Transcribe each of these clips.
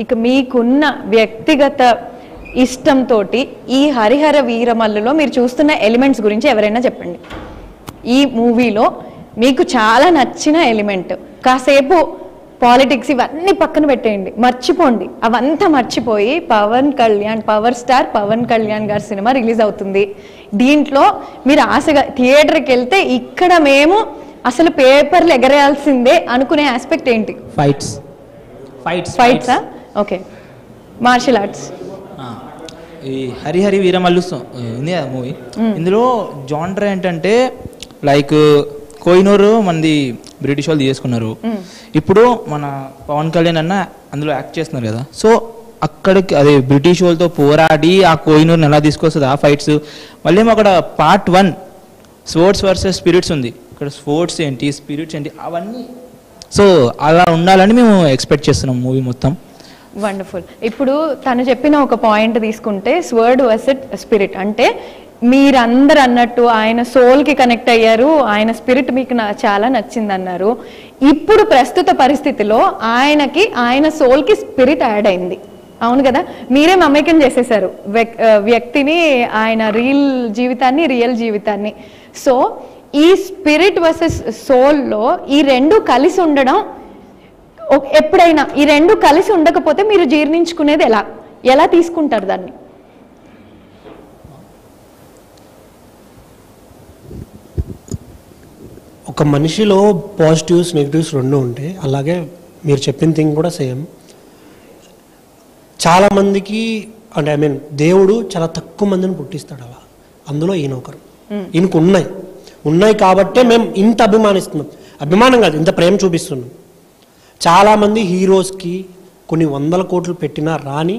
ఇక మీకున్న వ్యక్తిగత ఇష్టంతో ఈ హరిహర వీరమల్లులో మీరు చూస్తున్న ఎలిమెంట్స్ గురించి ఎవరైనా చెప్పండి. ఈ మూవీలో మీకు చాలా నచ్చిన ఎలిమెంట్. కాసేపు పాలిటిక్స్ ఇవన్నీ పక్కన పెట్టేయండి, మర్చిపోండి, అవంతా మర్చిపోయి పవర్ స్టార్ పవన్ కళ్యాణ్ గారి సినిమా రిలీజ్ అవుతుంది. దీంట్లో మీరు ఆశగా థియేటర్కి వెళ్తే ఇక్కడ మేము అసలు పేపర్లు ఎగరేయాల్సిందే అనుకునే ఆస్పెక్ట్ ఏంటి? ఫైట్సా? ఓకే. Martial arts. ఈ హరిహరి వీరమల్లు ఉంది కదా మూవీ, ఇందులో జానర్ ఏంటంటే లైక్ కోహినూరు మనది బ్రిటిష్ వాళ్ళు తీసుకున్నారు. ఇప్పుడు మన పవన్ కళ్యాణ్ అన్న అందులో యాక్ట్ చేస్తున్నారు కదా. సో అక్కడికి అదే బ్రిటిష్ వాళ్ళతో పోరాడి ఆ కోహినూరుని ఎలా తీసుకొస్తుంది ఆ ఫైట్స్. మళ్ళీ ఏమో అక్కడ పార్ట్ 1 స్పోర్ట్స్ వర్సెస్ స్పిరిట్స్ ఉంది. ఇక్కడ స్పోర్ట్స్ ఏంటి, స్పిరిట్స్ ఏంటి, అవన్నీ సో అలా ఉండాలని మేము ఎక్స్పెక్ట్ చేస్తున్నాం మూవీ మొత్తం. వండర్ఫుల్. ఇప్పుడు తను చెప్పిన ఒక పాయింట్ తీసుకుంటే స్వర్డ్ వర్సెస్ స్పిరిట్ అంటే మీరందరు అన్నట్టు ఆయన సోల్కి కనెక్ట్ అయ్యారు, ఆయన స్పిరిట్ మీకు చాలా నచ్చింది అన్నారు. ఇప్పుడు ప్రస్తుత పరిస్థితిలో ఆయన సోల్కి స్పిరిట్ యాడ్ అయింది, అవును కదా? మీరే మమేకం చేసేసారు వ్యక్తిని, ఆయన రియల్ జీవితాన్ని. సో ఈ స్పిరిట్ వర్సెస్ సోల్లో ఈ రెండు కలిసి ఉండడం, ఎప్పుడైనా ఈ రెండు కలిసి ఉండకపోతే మీరు జీర్ణించుకునేది ఎలా తీసుకుంటారు దాన్ని? ఒక మనిషిలో పాజిటివ్స్ నెగిటివ్స్ రెండు ఉంటాయి. అలాగే మీరు చెప్పిన థింగ్ కూడా సేమ్. చాలామందికి అంటే దేవుడు చాలా తక్కువ మందిని పుట్టిస్తాడు అలా, అందులో ఈయన ఒకరు. ఈయనకు ఉన్నాయి కాబట్టే మేము ఇంత అభిమానిస్తున్నాం. అభిమానం కాదు, ఇంత ప్రేమ చూపిస్తున్నాం. చాలామంది హీరోస్కి కొన్ని 100 కోట్లు పెట్టినా రాని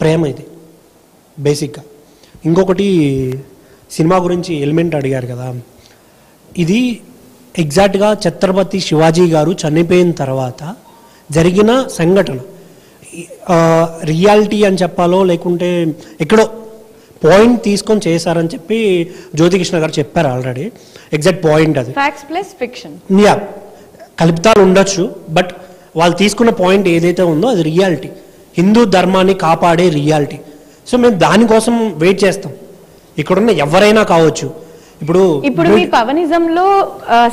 ప్రేమ ఇది బేసిక్గా. ఇంకొకటి సినిమా గురించి ఎలిమెంట్ అడిగారు కదా, ఇది ఎగ్జాక్ట్గా ఛత్రపతి శివాజీ గారు చనిపోయిన తర్వాత జరిగిన సంఘటన. రియాలిటీ అని చెప్పాలో లేకుంటే ఎక్కడో పాయింట్ తీసుకొని చేశారని చెప్పి జ్యోతికృష్ణ గారు చెప్పారు ఆల్రెడీ. ఎగ్జాక్ట్ పాయింట్ అది. Facts plus fiction. యా, కల్పితాలు ఉండొచ్చు, బట్ వాళ్ళు తీసుకున్న పాయింట్ ఏదైతే ఉందో అది రియాలిటీ, హిందూ ధర్మాన్ని కాపాడే రియాలిటీ. సో మేము దానికోసం వెయిట్ చేస్తాం. ఇక్కడున్న ఎవరైనా కావచ్చు. ఇప్పుడు మీ పవనిజంలో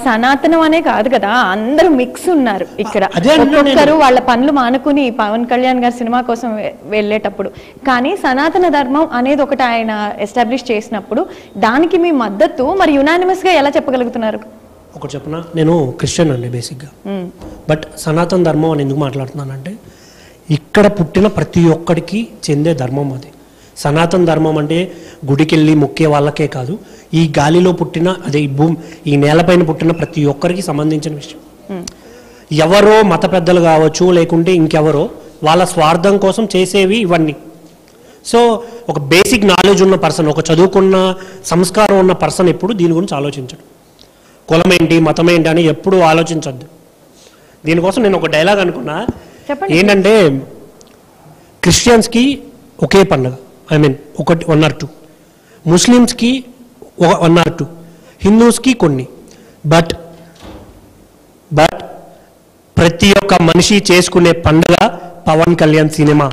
సనాతనం అనే కాదు కదా, అందరూ మిక్స్ ఉన్నారు ఇక్కడ. ఒక్కొక్కరు వాళ్ళ పనులు మానుకుని పవన్ కళ్యాణ్ గారి సినిమా కోసం వెళ్ళేటప్పుడు, కానీ సనాతన ధర్మం అనేది ఒకటి ఆయన ఎస్టాబ్లిష్ చేసినప్పుడు దానికి మీ మద్దతు మరి యునానిమస్ గా ఎలా చెప్పగలుగుతున్నారు? ఒకటి చెప్పనా, నేను క్రిస్టియన్ అండి బేసిక్గా. బట్ సనాతన ధర్మం అని ఎందుకు మాట్లాడుతున్నానంటే ఇక్కడ పుట్టిన ప్రతి ఒక్కడికి చెందే ధర్మం అది. సనాతన ధర్మం అంటే గుడికి వెళ్ళి మొక్కే వాళ్ళకే కాదు, ఈ గాలిలో పుట్టిన అదే ఈ నేలపైన పుట్టిన ప్రతి ఒక్కరికి సంబంధించిన విషయం. ఎవరో మత పెద్దలు కావచ్చు లేకుంటే ఇంకెవరో వాళ్ళ స్వార్థం కోసం చేసేవి ఇవన్నీ. సో ఒక బేసిక్ నాలెడ్జ్ ఉన్న పర్సన్, ఒక చదువుకున్న సంస్కారం ఉన్న పర్సన్ ఎప్పుడు దీని గురించి ఆలోచించడు. కులం ఏంటి మతం ఏంటి అని ఎప్పుడు ఆలోచించద్దు. దీనికోసం నేను ఒక డైలాగ్ అనుకున్నా, ఏంటంటే క్రిస్టియన్స్కి ఒకే పండుగ, ఒకటి 1 or 2, ముస్లిమ్స్కి 1 or 2, హిందూస్కి కొన్ని. బట్ ప్రతి ఒక్క మనిషి చేసుకునే పండుగ పవన్ కళ్యాణ్ సినిమా.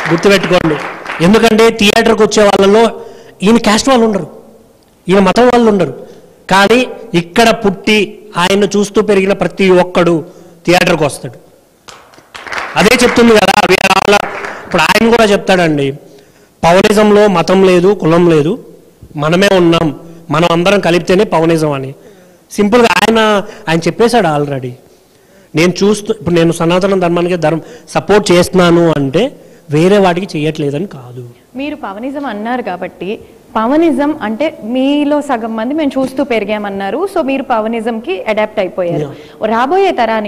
గుర్తుపెట్టుకోండి. ఎందుకంటే థియేటర్కి వచ్చే వాళ్ళలో ఈయన క్యాస్ట్ వాళ్ళు ఉండరు, ఈయన మతం వాళ్ళు ఉండరు, కానీ ఇక్కడ పుట్టి ఆయన చూస్తూ పెరిగిన ప్రతి ఒక్కడు థియేటర్కి వస్తాడు. అదే చెప్తుంది కదా ఇప్పుడు ఆయన కూడా చెప్తాడండి, పవనిజంలో మతం లేదు కులం లేదు, మనమే ఉన్నాం, మనం అందరం కలిపితేనే పవనిజం అని. సింపుల్గా ఆయన చెప్పేశాడు ఆల్రెడీ. ఇప్పుడు నేను సనాతన ధర్మానికి సపోర్ట్ చేస్తున్నాను అంటే వేరే వాటికి చేయట్లేదని కాదు. మీరు పవనిజం అన్నారు కాబట్టి, పవనిజం అంటే మీలో సగం మంది మేము చూస్తూ పెరిగామన్నారు. సో మీరు పవనిజంకి అడాప్ట్ అయిపోయారు. రాబోయే తరానికి